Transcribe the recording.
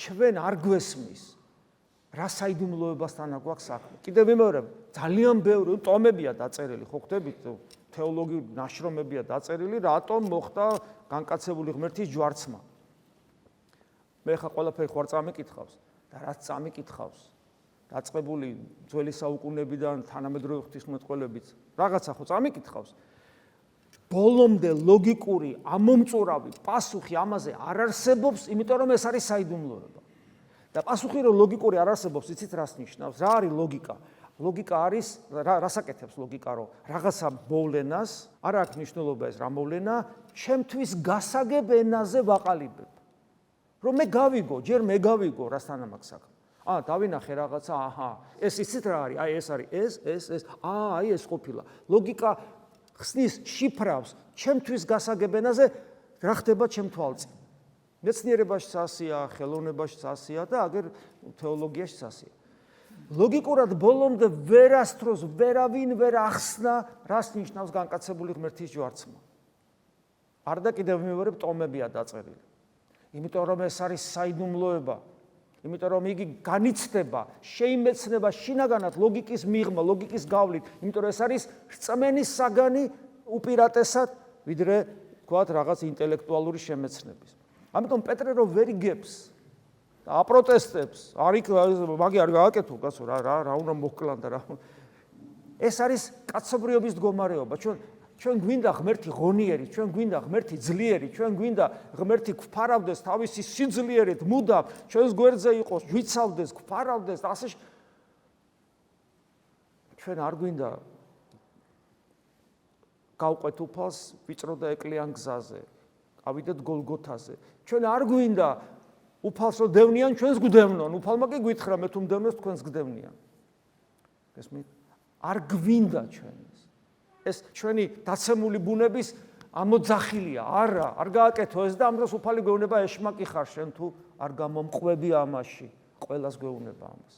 ჩვენ არ გვესმის რა საიდუმლოებასთან აქვს საქმე. კიდევ ვიმეორებ, ძალიან ბევრი ტომებია დაწერილი, ხო ხდებით, თეოლოგიური ნაშრომებია დაწერილი, რატომ მოხდა განკაცებული ღმერთის ჯვარცმა. მე ხა ყველაფერი ხوار წამიკითხავს და რაც წამიკითხავს, დაწყებული ძველი საუკუნეებიდან თანამედროვე ღვთისმეტყველებით, რაღაცა ხო წამიკითხავს. ბოლომდე ლოგიკური, ამომწურავი პასუხი ამაზე არ არსებობს, იმიტომ რომ ეს არის საიდუმლოება. და პასუხი რომ ლოგიკური არ არსებობს, იცით რას ნიშნავს? რა არის ლოგიკა? ლოგიკა არის რას აკეთებს ლოგიკა, რომ რაღაცა მოვლენას, არ აქვს მნიშვნელობა ეს რა მოვლენა, ჩემთვის გასაგებ ენაზე ვაყალიბებ. რომ მე გავიგო, ჯერ მე გავიგო, რასთან აქვს საქმე. დავინახე რაღაცა, ეს იცით რა არის? აი ეს არის, ეს, აი ეს ყოფილა. ლოგიკა ხსნის შიფრავს ჩემთვის გასაგებ ენაზე, რა ხდება ჩემ თვალწინ. მეცნიერებაში სასია, ხელოვნებაში სასია და აგერ თეოლოგიაში სასია. ლოგიკურად ბოლომდე ვერასდროს ვერავინ ვერ ახსნა, რას ნიშნავს განკაცებული ღმერთის ჯვარცმა. არ და კიდევ ვიმეორებ, ტომებია დაწერილი. იმიტომ რომ ეს არის საიდუმლოება, იმიტომ რომ იგი განიცდება, შეიმეცნება შინაგანად ლოგიკის მიღმა, ლოგიკის გავლით, იმიტომ რომ ეს არის რწმენის საგანი უპირატესად, ვიდრე თქვათ რაღაც ინტელექტუალური შემეცნების. ამიტომ პეტრე რომ ვერ იგებს და აპროტესტებს, მაგი არ გააკეთო, კაცო, რა უნდა მოჰკლან და რა. ეს არის კაცობრიობის მდგომარეობა. ჩვენ გვინდა ღმერთი ღონიერი, ჩვენ გვინდა ღმერთი ძლიერი, ჩვენ გვინდა ღმერთი გვფარავდეს თავისი სიძლიერით, მუდამ ჩვენს გვერდზე იყოს, ვიცავდეს, გვფარავდეს და ასე ჩვენ არ გვინდა გავყვეთ უფალს ვიწრო და ეკლიან გზაზე, ავიდეთ გოლგოთაზე. ჩვენ არ გვინდა უფალს რომ დევნიან, ჩვენს გვდევნონ, უფალმა კი გვითხრა, მე თუ მდევნოს თქვენს გდევნიან. გესმით? არ გვინდა ჩვენ ეს ჩვენი დაცემული ბუნების ამოძახილია, არ გააკეთო ეს და ამ დროს უფალი გვეუბნება ეშმაკი ხარ შენ თუ არ გამომყვები ამაში, ყველას გვეუბნება ამას.